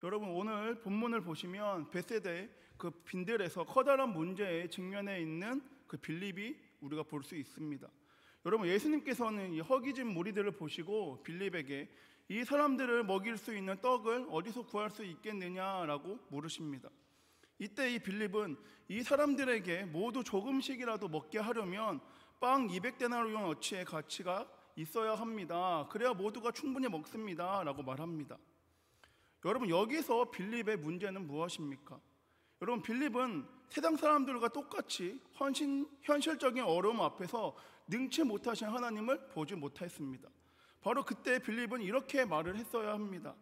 여러분, 오늘 본문을 보시면 벳세다의 그 빈들에서 커다란 문제에 직면해 있는 그 빌립이 우리가 볼 수 있습니다. 여러분, 예수님께서는 이 허기진 무리들을 보시고 빌립에게 이 사람들을 먹일 수 있는 떡을 어디서 구할 수 있겠느냐라고 물으십니다. 이때 이 빌립은 이 사람들에게 모두 조금씩이라도 먹게 하려면 빵 200데나리온어치의 가치가 있어야 합니다. 그래야 모두가 충분히 먹습니다 라고 말합니다. 여러분, 여기서 빌립의 문제는 무엇입니까? 여러분, 빌립은 세상 사람들과 똑같이 현실적인 어려움 앞에서 능치 못하신 하나님을 보지 못했습니다. 바로 그때 빌립은 이렇게 말을 했어야 합니다.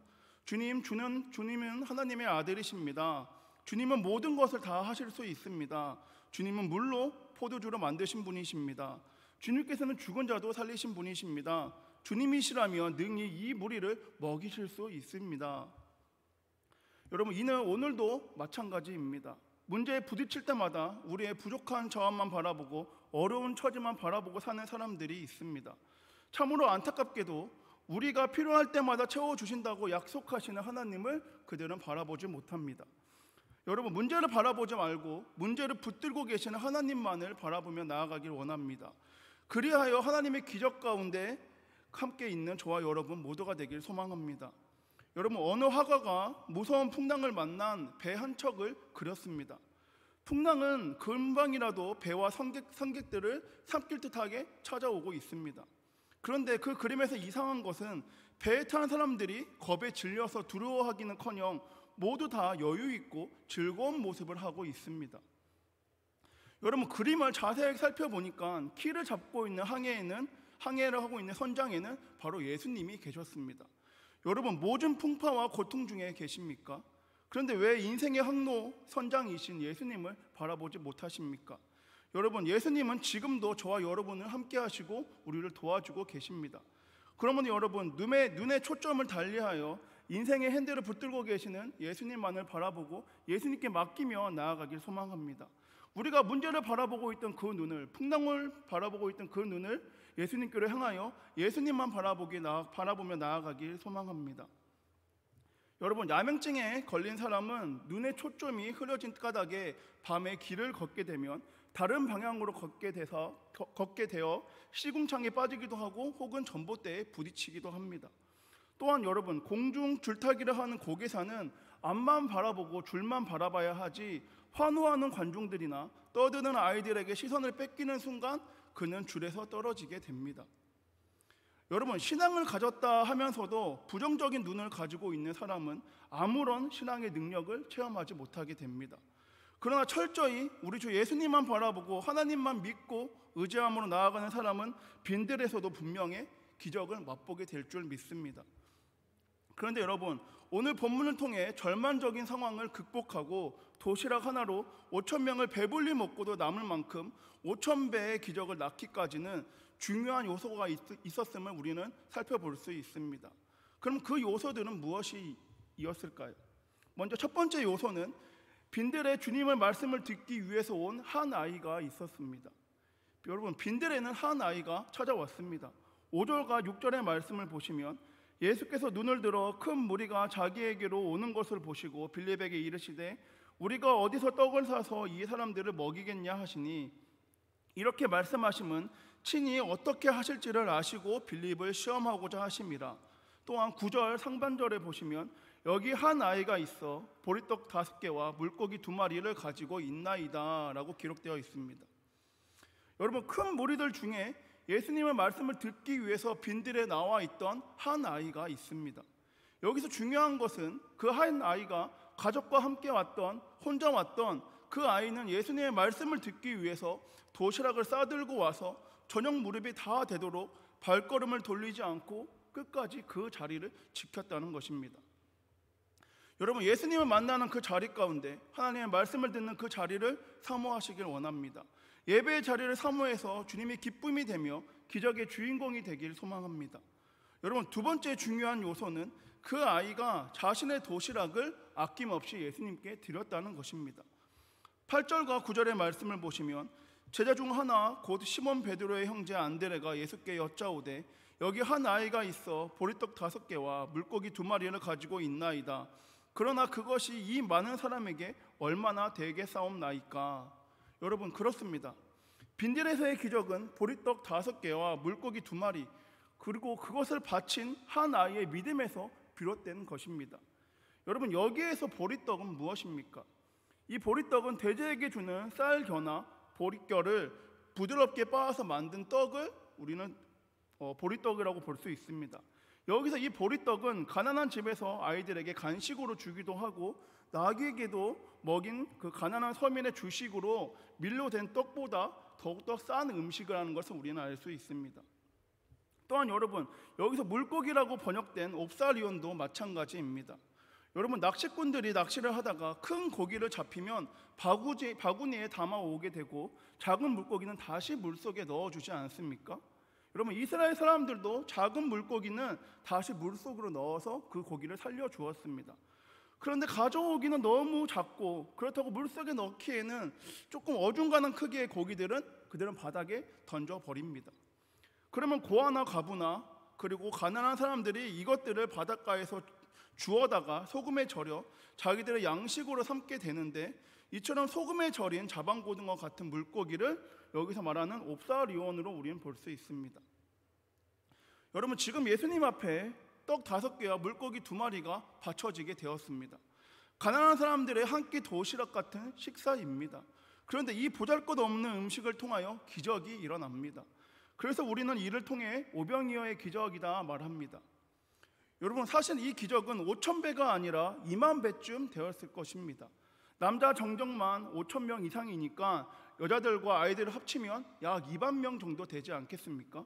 주님은 하나님의 아들이십니다. 주님은 모든 것을 다 하실 수 있습니다. 주님은 물로 포도주로 만드신 분이십니다. 주님께서는 죽은 자도 살리신 분이십니다. 주님이시라면 능히 이 무리를 먹이실 수 있습니다. 여러분, 이는 오늘도 마찬가지입니다. 문제에 부딪힐 때마다 우리의 부족한 자원만 바라보고 어려운 처지만 바라보고 사는 사람들이 있습니다. 참으로 안타깝게도 우리가 필요할 때마다 채워주신다고 약속하시는 하나님을 그들은 바라보지 못합니다. 여러분, 문제를 바라보지 말고 문제를 붙들고 계시는 하나님만을 바라보며 나아가길 원합니다. 그리하여 하나님의 기적 가운데 함께 있는 저와 여러분 모두가 되길 소망합니다. 여러분, 어느 화가가 무서운 풍랑을 만난 배 한 척을 그렸습니다. 풍랑은 금방이라도 배와 승객들을 삼킬 듯하게 찾아오고 있습니다. 그런데 그 그림에서 이상한 것은 배에 타는 사람들이 겁에 질려서 두려워하기는커녕 모두 다 여유 있고 즐거운 모습을 하고 있습니다. 여러분, 그림을 자세히 살펴보니까 키를 잡고 있는 항해를 하고 있는 선장에는 바로 예수님이 계셨습니다. 여러분, 모든 풍파와 고통 중에 계십니까? 그런데 왜 인생의 항로 선장이신 예수님을 바라보지 못하십니까? 여러분, 예수님은 지금도 저와 여러분을 함께 하시고 우리를 도와주고 계십니다. 그러면 여러분, 눈의 초점을 달리하여 인생의 핸들을 붙들고 계시는 예수님만을 바라보고 예수님께 맡기며 나아가길 소망합니다. 우리가 문제를 바라보고 있던 그 눈을, 풍랑을 바라보고 있던 그 눈을 예수님께로 향하여 예수님만 바라보며 나아가길 소망합니다. 여러분, 야맹증에 걸린 사람은 눈의 초점이 흐려진 까닭에 밤에 길을 걷게 되면 다른 방향으로 걷게 되어 시궁창에 빠지기도 하고 혹은 전봇대에 부딪히기도 합니다. 또한 여러분, 공중 줄타기를 하는 고개사는 앞만 바라보고 줄만 바라봐야 하지 환호하는 관중들이나 떠드는 아이들에게 시선을 뺏기는 순간 그는 줄에서 떨어지게 됩니다. 여러분, 신앙을 가졌다 하면서도 부정적인 눈을 가지고 있는 사람은 아무런 신앙의 능력을 체험하지 못하게 됩니다. 그러나 철저히 우리 주 예수님만 바라보고 하나님만 믿고 의지함으로 나아가는 사람은 빈들에서도 분명히 기적을 맛보게 될 줄 믿습니다. 그런데 여러분, 오늘 본문을 통해 절망적인 상황을 극복하고 도시락 하나로 5,000명을 배불리 먹고도 남을 만큼 5,000배의 기적을 낳기까지는 중요한 요소가 있었음을 우리는 살펴볼 수 있습니다. 그럼 그 요소들은 무엇이었을까요? 먼저 첫 번째 요소는 빈들에 주님의 말씀을 듣기 위해서 온 한 아이가 있었습니다. 여러분, 빈들에는 한 아이가 찾아왔습니다. 5절과 6절의 말씀을 보시면 예수께서 눈을 들어 큰 무리가 자기에게로 오는 것을 보시고 빌립에게 이르시되 우리가 어디서 떡을 사서 이 사람들을 먹이겠냐 하시니, 이렇게 말씀하심은 친히 어떻게 하실지를 아시고 빌립을 시험하고자 하심이라. 또한 9절 상반절에 보시면 여기 한 아이가 있어 보리떡 5개와 물고기 2마리를 가지고 있나이다 라고 기록되어 있습니다. 여러분, 큰 무리들 중에 예수님의 말씀을 듣기 위해서 빈들에 나와 있던 한 아이가 있습니다. 여기서 중요한 것은 그 한 아이가 가족과 함께 혼자 왔던 그 아이는 예수님의 말씀을 듣기 위해서 도시락을 싸들고 와서 저녁 무렵이 다 되도록 발걸음을 돌리지 않고 끝까지 그 자리를 지켰다는 것입니다. 여러분, 예수님을 만나는 그 자리 가운데 하나님의 말씀을 듣는 그 자리를 사모하시길 원합니다. 예배의 자리를 사모해서 주님이 기쁨이 되며 기적의 주인공이 되길 소망합니다. 여러분, 두 번째 중요한 요소는 그 아이가 자신의 도시락을 아낌없이 예수님께 드렸다는 것입니다. 8절과 9절의 말씀을 보시면 제자 중 하나 곧 시몬 베드로의 형제 안드레가 예수께 여짜오되 여기 한 아이가 있어 보리떡 5개와 물고기 2마리를 가지고 있나이다. 그러나 그것이 이 많은 사람에게 얼마나 되겠사옵나이까. 여러분, 그렇습니다. 빈들에서의 기적은 보리떡 5개와 물고기 2마리, 그리고 그것을 바친 한 아이의 믿음에서 비롯된 것입니다. 여러분, 여기에서 보리떡은 무엇입니까? 이 보리떡은 돼지에게 주는 쌀겨나 보리결을 부드럽게 빻아서 만든 떡을 우리는 보리떡이라고 볼 수 있습니다. 여기서 이 보리떡은 가난한 집에서 아이들에게 간식으로 주기도 하고 나귀에게도 먹인 그 가난한 서민의 주식으로 밀로 된 떡보다 더욱더 싼 음식이라는 것을 우리는 알 수 있습니다. 또한 여러분, 여기서 물고기라고 번역된 옵사리온도 마찬가지입니다. 여러분, 낚시꾼들이 낚시를 하다가 큰 고기를 잡히면 바구니에 담아오게 되고 작은 물고기는 다시 물속에 넣어주지 않습니까? 여러분, 이스라엘 사람들도 작은 물고기는 다시 물속으로 넣어서 그 고기를 살려주었습니다. 그런데 가져오기는 너무 작고 그렇다고 물속에 넣기에는 조금 어중간한 크기의 고기들은 그들은 바닥에 던져버립니다. 그러면 고아나 과부나 그리고 가난한 사람들이 이것들을 바닷가에서 주워다가 소금에 절여 자기들의 양식으로 삼게 되는데, 이처럼 소금에 절인 자방고등어 같은 물고기를 여기서 말하는 옵사리온으로 우리는 볼 수 있습니다. 여러분, 지금 예수님 앞에 떡 5개와 물고기 2마리가 받쳐지게 되었습니다. 가난한 사람들의 한 끼 도시락 같은 식사입니다. 그런데 이 보잘것없는 음식을 통하여 기적이 일어납니다. 그래서 우리는 이를 통해 오병이어의 기적이다 말합니다. 여러분, 사실 이 기적은 5,000배가 아니라 2만 배쯤 되었을 것입니다. 남자 정정만 5,000명 이상이니까 여자들과 아이들을 합치면 약 2만 명 정도 되지 않겠습니까?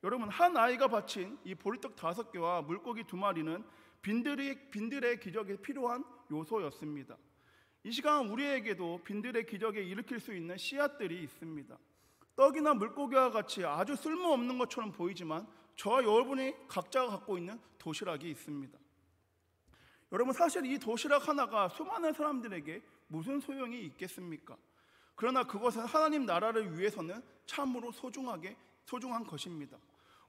여러분, 한 아이가 바친 이 보리떡 5개와 물고기 2마리는 빈들의 기적에 필요한 요소였습니다. 이 시간 우리에게도 빈들의 기적에 일으킬 수 있는 씨앗들이 있습니다. 떡이나 물고기와 같이 아주 쓸모없는 것처럼 보이지만 저와 여러분이 각자가 갖고 있는 도시락이 있습니다. 여러분, 사실 이 도시락 하나가 수많은 사람들에게 무슨 소용이 있겠습니까? 그러나 그것은 하나님 나라를 위해서는 참으로 소중한 것입니다.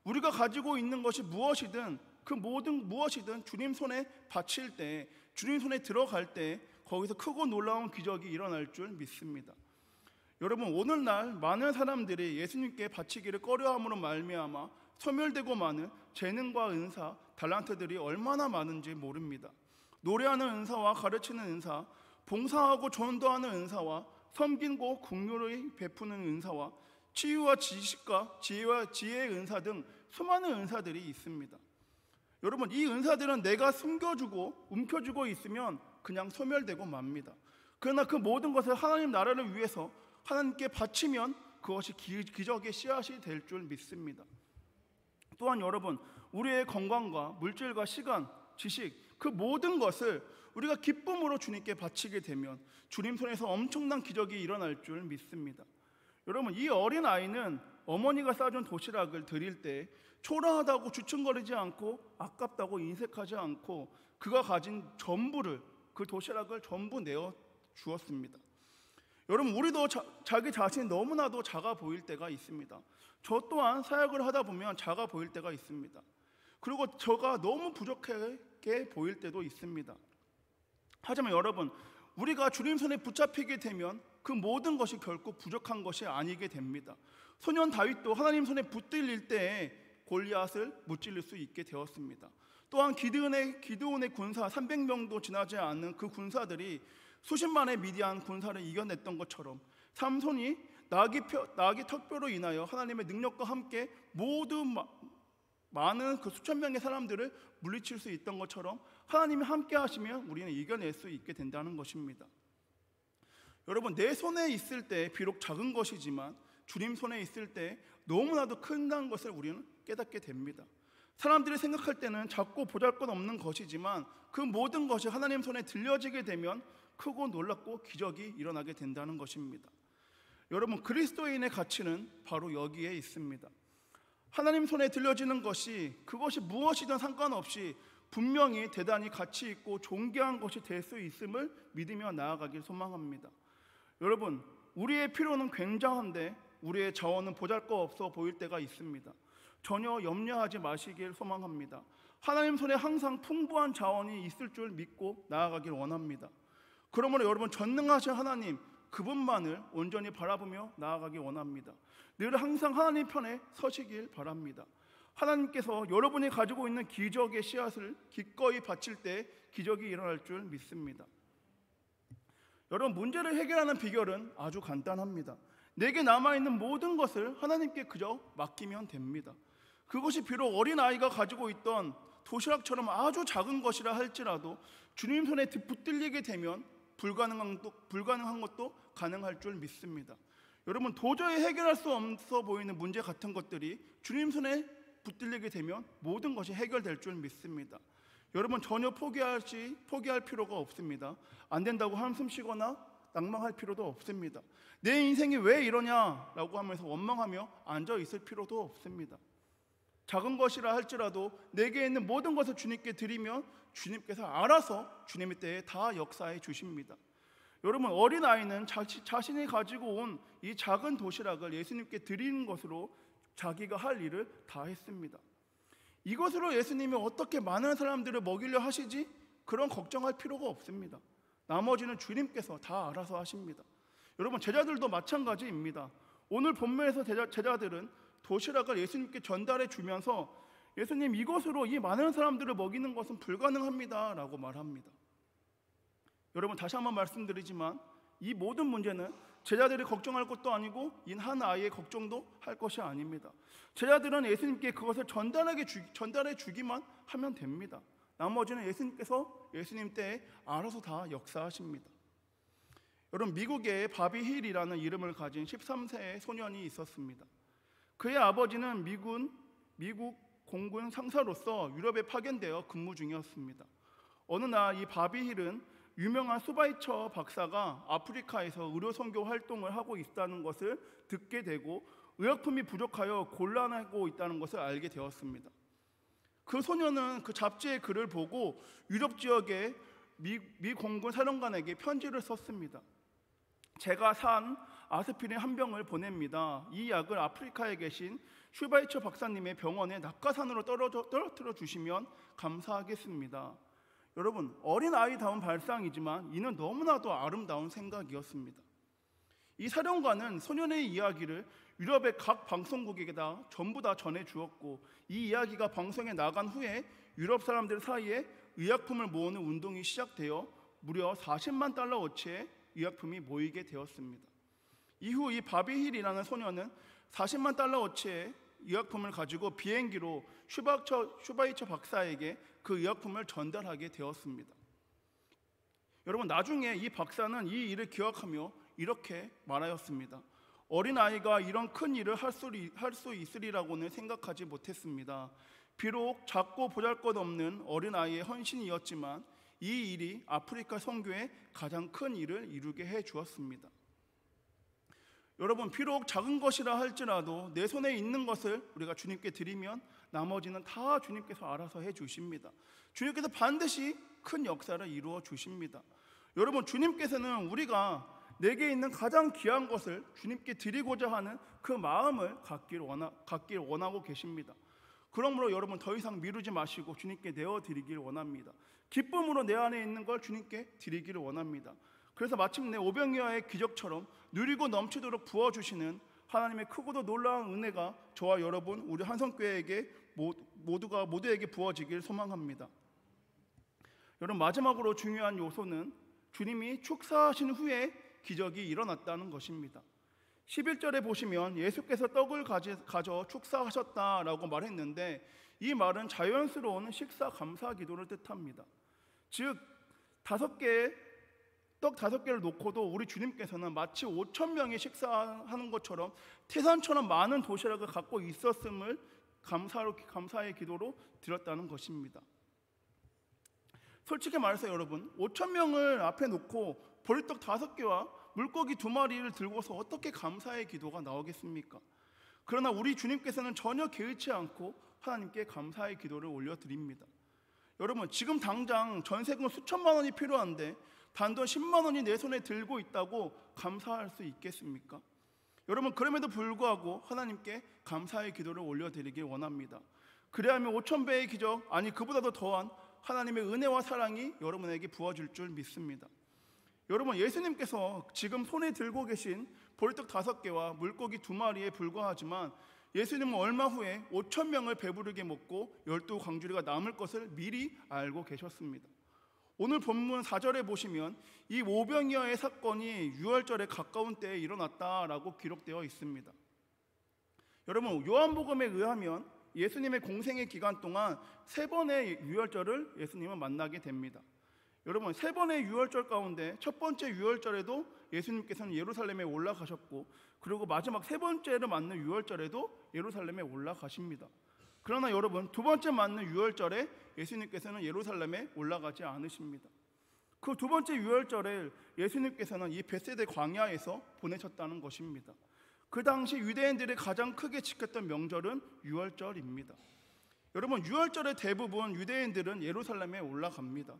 우리가 가지고 있는 것이 무엇이든 그 모든 무엇이든 주님 손에 바칠 때, 주님 손에 들어갈 때 거기서 크고 놀라운 기적이 일어날 줄 믿습니다. 여러분, 오늘날 많은 사람들이 예수님께 바치기를 꺼려함으로 말미암아 소멸되고 많은 재능과 은사, 달란트들이 얼마나 많은지 모릅니다. 노래하는 은사와 가르치는 은사, 봉사하고 전도하는 은사와 섬기고 긍휼을 베푸는 은사와 치유와 지식과 지혜의 은사 등 수많은 은사들이 있습니다. 여러분, 이 은사들은 내가 숨겨주고 움켜쥐고 있으면 그냥 소멸되고 맙니다. 그러나 그 모든 것을 하나님 나라를 위해서 하나님께 바치면 그것이 기적의 씨앗이 될 줄 믿습니다. 또한 여러분, 우리의 건강과 물질과 시간, 지식, 그 모든 것을 우리가 기쁨으로 주님께 바치게 되면 주님 손에서 엄청난 기적이 일어날 줄 믿습니다. 여러분, 이 어린 아이는 어머니가 싸준 도시락을 드릴 때 초라하다고 주춤거리지 않고 아깝다고 인색하지 않고 그가 가진 전부를, 그 도시락을 전부 내어 주었습니다. 여러분, 우리도 자기 자신이 너무나도 작아 보일 때가 있습니다. 저 또한 사역을 하다 보면 작아 보일 때가 있습니다. 그리고 저가 너무 부족하게 보일 때도 있습니다. 하지만 여러분, 우리가 주님 손에 붙잡히게 되면 그 모든 것이 결코 부족한 것이 아니게 됩니다. 소년 다윗도 하나님 손에 붙들릴 때에 골리앗을 무찔릴 수 있게 되었습니다. 또한 기드온의 군사 300명도 지나지 않는 그 군사들이 수십만의 미디안 군사를 이겨냈던 것처럼 삼손이 나귀 턱뼈로 인하여 하나님의 능력과 함께 모두 많은 그 수천 명의 사람들을 물리칠 수 있던 것처럼 하나님이 함께 하시면 우리는 이겨낼 수 있게 된다는 것입니다. 여러분, 내 손에 있을 때 비록 작은 것이지만 주님 손에 있을 때 너무나도 큰다는 것을 우리는 깨닫게 됩니다. 사람들이 생각할 때는 작고 보잘것없는 것이지만 그 모든 것이 하나님 손에 들려지게 되면 크고 놀랍고 기적이 일어나게 된다는 것입니다. 여러분, 그리스도인의 가치는 바로 여기에 있습니다. 하나님 손에 들려지는 것이 그것이 무엇이든 상관없이 분명히 대단히 가치 있고 존귀한 것이 될 수 있음을 믿으며 나아가길 소망합니다. 여러분, 우리의 필요는 굉장한데 우리의 자원은 보잘것없어 보일 때가 있습니다. 전혀 염려하지 마시길 소망합니다. 하나님 손에 항상 풍부한 자원이 있을 줄 믿고 나아가길 원합니다. 그러므로 여러분, 전능하신 하나님 그분만을 온전히 바라보며 나아가길 원합니다. 늘 항상 하나님 편에 서시길 바랍니다. 하나님께서 여러분이 가지고 있는 기적의 씨앗을 기꺼이 바칠 때 기적이 일어날 줄 믿습니다. 여러분, 문제를 해결하는 비결은 아주 간단합니다. 내게 남아있는 모든 것을 하나님께 그저 맡기면 됩니다. 그것이 비록 어린아이가 가지고 있던 도시락처럼 아주 작은 것이라 할지라도 주님 손에 붙들리게 되면 불가능한 것도 가능할 줄 믿습니다. 여러분, 도저히 해결할 수 없어 보이는 문제 같은 것들이 주님 손에 붙들리게 되면 모든 것이 해결될 줄 믿습니다. 여러분, 전혀 포기할 필요가 없습니다. 안 된다고 한숨 쉬거나 낭망할 필요도 없습니다. 내 인생이 왜 이러냐라고 하면서 원망하며 앉아 있을 필요도 없습니다. 작은 것이라 할지라도 내게 있는 모든 것을 주님께 드리면 주님께서 알아서 주님의 때에 다 역사해 주십니다. 여러분, 어린아이는 자신이 가지고 온 이 작은 도시락을 예수님께 드리는 것으로 자기가 할 일을 다 했습니다. 이것으로 예수님이 어떻게 많은 사람들을 먹이려 하시지? 그런 걱정할 필요가 없습니다. 나머지는 주님께서 다 알아서 하십니다. 여러분, 제자들도 마찬가지입니다. 오늘 본문에서 제자들은 도시락을 예수님께 전달해 주면서 예수님, 이것으로 이 많은 사람들을 먹이는 것은 불가능합니다 라고 말합니다. 여러분, 다시 한번 말씀드리지만 이 모든 문제는 제자들이 걱정할 것도 아니고 이 한 아이의 걱정도 할 것이 아닙니다. 제자들은 예수님께 그것을 전달해 주기만 하면 됩니다. 나머지는 예수님께서 예수님 때에 알아서 다 역사하십니다. 여러분, 미국에 바비 힐이라는 이름을 가진 13세의 소년이 있었습니다. 그의 아버지는 미국 공군 상사로서 유럽에 파견되어 근무 중이었습니다. 어느 날 이 바비 힐은 유명한 수바이처 박사가 아프리카에서 의료 선교 활동을 하고 있다는 것을 듣게 되고 의약품이 부족하여 곤란하고 있다는 것을 알게 되었습니다. 그 소년은 그 잡지의 글을 보고 유럽 지역의 미 공군 사령관에게 편지를 썼습니다. 제가 산 아스피린 한 병을 보냅니다. 이 약을 아프리카에 계신 슈바이처 박사님의 병원에 낙하산으로 떨어뜨려 주시면 감사하겠습니다. 여러분, 어린아이다운 발상이지만 이는 너무나도 아름다운 생각이었습니다. 이 사령관은 소년의 이야기를 유럽의 각 방송국에다 전부 다 전해주었고, 이 이야기가 방송에 나간 후에 유럽 사람들 사이에 의약품을 모으는 운동이 시작되어 무려 40만 달러어치의 의약품이 모이게 되었습니다. 이후 이 바비 힐이라는 소년은 40만 달러어치의 의약품을 가지고 비행기로 슈바이처 박사에게 그 의약품을 전달하게 되었습니다. 여러분, 나중에 이 박사는 이 일을 기억하며 이렇게 말하였습니다. 어린아이가 이런 큰 일을 할 수 있으리라고는 생각하지 못했습니다. 비록 작고 보잘것없는 어린아이의 헌신이었지만 이 일이 아프리카 선교에 가장 큰 일을 이루게 해 주었습니다. 여러분, 비록 작은 것이라 할지라도 내 손에 있는 것을 우리가 주님께 드리면 나머지는 다 주님께서 알아서 해 주십니다. 주님께서 반드시 큰 역사를 이루어 주십니다. 여러분, 주님께서는 우리가 내게 있는 가장 귀한 것을 주님께 드리고자 하는 그 마음을 갖길 원하고 계십니다. 그러므로 여러분, 더 이상 미루지 마시고 주님께 내어드리길 원합니다. 기쁨으로 내 안에 있는 걸 주님께 드리기를 원합니다. 그래서 마침내 오병이어의 기적처럼 누리고 넘치도록 부어주시는 하나님의 크고도 놀라운 은혜가 저와 여러분, 우리 한성교회에게 모두에게 부어지길 소망합니다. 여러분, 마지막으로 중요한 요소는 주님이 축사하신 후에 기적이 일어났다는 것입니다. 11절에 보시면 예수께서 떡을 가져 축사하셨다라고 말했는데, 이 말은 자연스러운 식사 감사 기도를 뜻합니다. 즉, 떡 5개를 놓고도 우리 주님께서는 마치 5,000명이 식사하는 것처럼 태산처럼 많은 도시락을 갖고 있었음을 감사의 기도로 드렸다는 것입니다. 솔직히 말해서 여러분, 5,000명을 앞에 놓고 보리떡 5개와 물고기 2마리를 들고서 어떻게 감사의 기도가 나오겠습니까? 그러나 우리 주님께서는 전혀 개의치 않고 하나님께 감사의 기도를 올려드립니다. 여러분, 지금 당장 전세금 수천만 원이 필요한데 단돈 10만 원이 내 손에 들고 있다고 감사할 수 있겠습니까? 여러분, 그럼에도 불구하고 하나님께 감사의 기도를 올려드리길 원합니다. 그래야면 5,000배의 기적, 아니 그보다도 더한 하나님의 은혜와 사랑이 여러분에게 부어질 줄 믿습니다. 여러분, 예수님께서 지금 손에 들고 계신 보리떡 5개와 물고기 2마리에 불과하지만 예수님은 얼마 후에 5,000명을 배부르게 먹고 12광주리가 남을 것을 미리 알고 계셨습니다. 오늘 본문 4절에 보시면 이 오병이어의 사건이 유월절에 가까운 때에 일어났다라고 기록되어 있습니다. 여러분, 요한복음에 의하면 예수님의 공생의 기간 동안 3번의 유월절을 예수님은 만나게 됩니다. 여러분, 3번의 유월절 가운데 첫 번째 유월절에도 예수님께서는 예루살렘에 올라가셨고, 그리고 마지막 3번째를 맞는 유월절에도 예루살렘에 올라가십니다. 그러나 여러분, 2번째 맞는 유월절에 예수님께서는 예루살렘에 올라가지 않으십니다. 그 2번째 유월절에 예수님께서는 이 벳세다 광야에서 보내셨다는 것입니다. 그 당시 유대인들이 가장 크게 지켰던 명절은 유월절입니다. 여러분, 유월절의 대부분 유대인들은 예루살렘에 올라갑니다.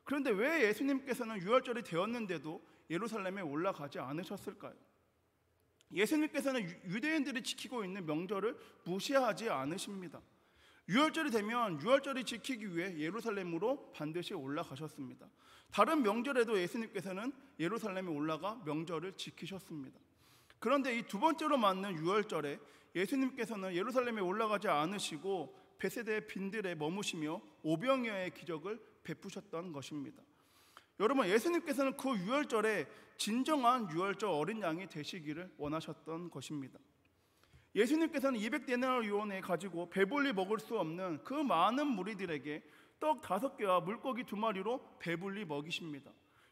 그런데 왜 예수님께서는 유월절이 되었는데도 예루살렘에 올라가지 않으셨을까요? 예수님께서는 유대인들이 지키고 있는 명절을 무시하지 않으십니다. 유월절이 되면 유월절이 지키기 위해 예루살렘으로 반드시 올라가셨습니다. 다른 명절에도 예수님께서는 예루살렘에 올라가 명절을 지키셨습니다. 그런데 이 2번째로 맞는 유월절에 예수님께서는 예루살렘에 올라가지 않으시고 벳세다의 빈들에 머무시며 오병이어의 기적을 베푸셨던 것입니다. 여러분, 예수님께서는 그 유월절에 진정한 유월절 어린 양이 되시기를 원하셨던 것입니다. 예수님께서는 200데나리온에 가지고 배불리 먹을 수 없는 그 많은 무리들에게 떡 5개와 물고기 2마리로 배불리 먹이십니다.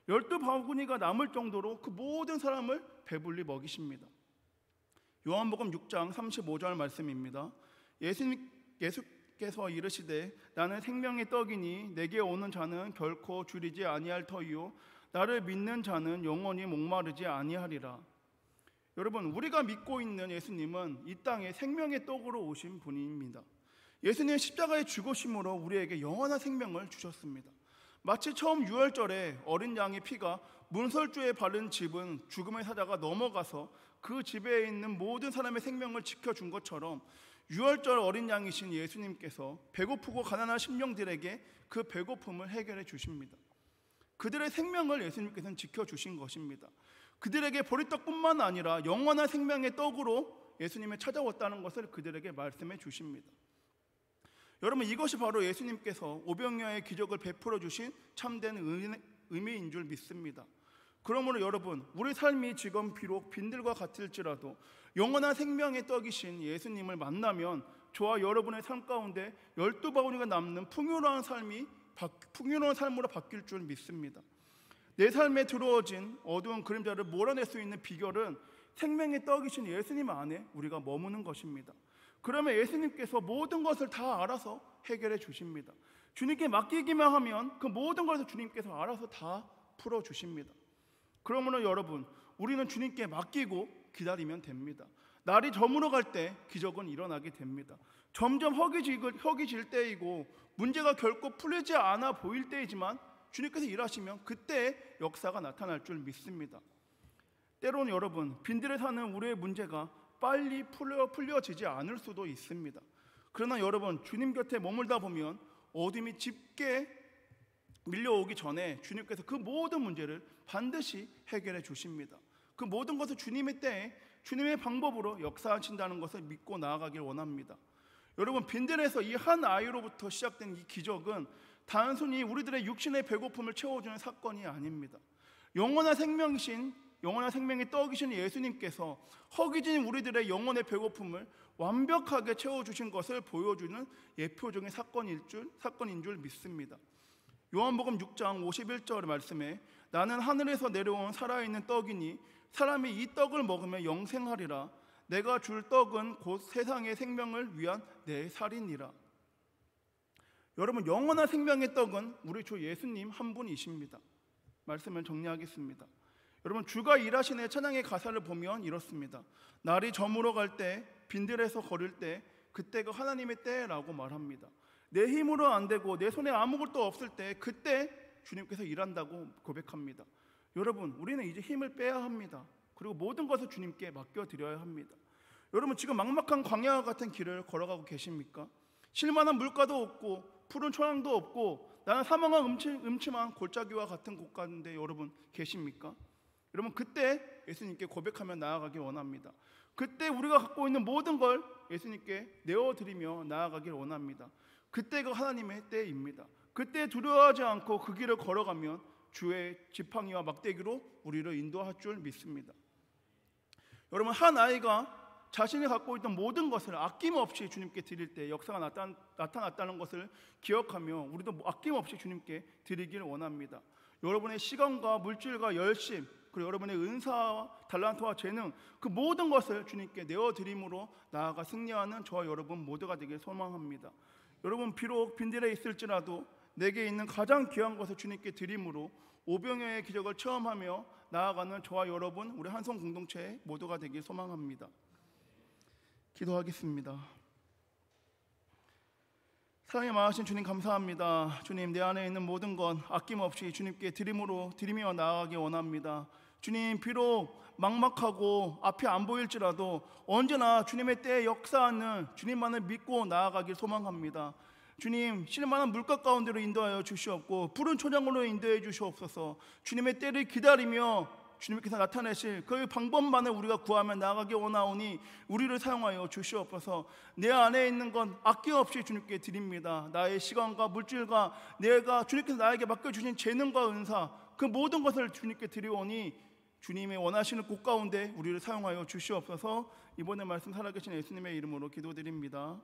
12바구니가 남을 정도로 그 모든 사람을 배불리 먹이십니다. 요한복음 6장 35절 말씀입니다. 예수께서 이르시되 나는 생명의 떡이니 내게 오는 자는 결코 줄이지 아니할 터이요 나를 믿는 자는 영원히 목마르지 아니하리라. 여러분, 우리가 믿고 있는 예수님은 이 땅에 생명의 떡으로 오신 분입니다. 예수님은 십자가의 죽으심으로 우리에게 영원한 생명을 주셨습니다. 마치 처음 유월절에 어린 양의 피가 문설주에 바른 집은 죽음의 사자가 넘어가서 그 집에 있는 모든 사람의 생명을 지켜준 것처럼 유월절 어린 양이신 예수님께서 배고프고 가난한 심령들에게 그 배고픔을 해결해 주십니다. 그들의 생명을 예수님께서는 지켜주신 것입니다. 그들에게 보리떡뿐만 아니라 영원한 생명의 떡으로 예수님이 찾아왔다는 것을 그들에게 말씀해 주십니다. 여러분, 이것이 바로 예수님께서 오병이어의 기적을 베풀어 주신 참된 의미인 줄 믿습니다. 그러므로 여러분, 우리 삶이 지금 비록 빈들과 같을지라도 영원한 생명의 떡이신 예수님을 만나면 저와 여러분의 삶 가운데 12바구니가 남는 풍요로운 삶으로 바뀔 줄 믿습니다. 내 삶에 들어오진 어두운 그림자를 몰아낼 수 있는 비결은 생명의 떡이신 예수님 안에 우리가 머무는 것입니다. 그러면 예수님께서 모든 것을 다 알아서 해결해 주십니다. 주님께 맡기기만 하면 그 모든 것을 주님께서 알아서 다 풀어주십니다. 그러므로 여러분, 우리는 주님께 맡기고 기다리면 됩니다. 날이 저물어갈 때 기적은 일어나게 됩니다. 점점 허기질 때이고 문제가 결코 풀리지 않아 보일 때이지만 주님께서 일하시면 그때 역사가 나타날 줄 믿습니다. 때로는 여러분, 빈들에 사는 우리의 문제가 빨리 풀려지지 않을 수도 있습니다. 그러나 여러분, 주님 곁에 머물다 보면 어둠이 짙게 밀려오기 전에 주님께서 그 모든 문제를 반드시 해결해 주십니다. 그 모든 것을 주님의 때에 주님의 방법으로 역사하신다는 것을 믿고 나아가길 원합니다. 여러분, 빈들에서 이 한 아이로부터 시작된 이 기적은 단순히 우리들의 육신의 배고픔을 채워주는 사건이 아닙니다. 영원한 생명의 떡이신 예수님께서 허기진 우리들의 영혼의 배고픔을 완벽하게 채워주신 것을 보여주는 예표적인 사건인 줄 믿습니다. 요한복음 6장 51절 말씀에 나는 하늘에서 내려온 살아있는 떡이니 사람이 이 떡을 먹으면 영생하리라. 내가 줄 떡은 곧 세상의 생명을 위한 내 살이니라. 여러분, 영원한 생명의 떡은 우리 주 예수님 한 분이십니다. 말씀을 정리하겠습니다. 여러분, 주가 일하시는 찬양의 가사를 보면 이렇습니다. 날이 저물어갈 때, 빈들에서 걸을 때, 그때가 하나님의 때라고 말합니다. 내 힘으로 안 되고 내 손에 아무것도 없을 때, 그때 주님께서 일한다고 고백합니다. 여러분, 우리는 이제 힘을 빼야 합니다. 그리고 모든 것을 주님께 맡겨드려야 합니다. 여러분, 지금 막막한 광야와 같은 길을 걸어가고 계십니까? 쉴만한 물가도 없고 푸른 초장도 없고 나는 사망한 음침한 골짜기와 같은 곳 가운데 여러분 계십니까? 여러분 그때 예수님께 고백하며 나아가길 원합니다. 그때 우리가 갖고 있는 모든 걸 예수님께 내어드리며 나아가길 원합니다. 그때가 하나님의 때입니다. 그때 두려워하지 않고 그 길을 걸어가면 주의 지팡이와 막대기로 우리를 인도할 줄 믿습니다. 여러분 한 아이가 자신이 갖고 있던 모든 것을 아낌없이 주님께 드릴 때 역사가 나타났다는 것을 기억하며 우리도 아낌없이 주님께 드리길 원합니다. 여러분의 시간과 물질과 열심 그리고 여러분의 은사와 달란트와 재능 그 모든 것을 주님께 내어드림으로 나아가 승리하는 저와 여러분 모두가 되길 소망합니다. 여러분 비록 빈들에 있을지라도 내게 있는 가장 귀한 것을 주님께 드림으로 오병이어의 기적을 체험하며 나아가는 저와 여러분 우리 한성 공동체 모두가 되길 소망합니다. 기도하겠습니다. 사랑이 많으신 주님 감사합니다. 주님 내 안에 있는 모든 것 아낌없이 주님께 드리며 나아가기 원합니다. 주님 비록 막막하고 앞이 안 보일지라도 언제나 주님의 때에 역사하는 주님만을 믿고 나아가길 소망합니다. 주님 쉴만한 물가 가운데로 인도하여 주시옵고 푸른 초장으로 인도해 주시옵소서. 주님의 때를 기다리며 주님께서 나타내실 그 방법만을 우리가 구하며 나아가기 원하오니 우리를 사용하여 주시옵소서. 내 안에 있는 건 아낌없이 주님께 드립니다. 나의 시간과 물질과 내가 주님께서 나에게 맡겨주신 재능과 은사 그 모든 것을 주님께 드리오니 주님의 원하시는 곳 가운데 우리를 사용하여 주시옵소서. 이번에 말씀 살아계신 예수님의 이름으로 기도드립니다.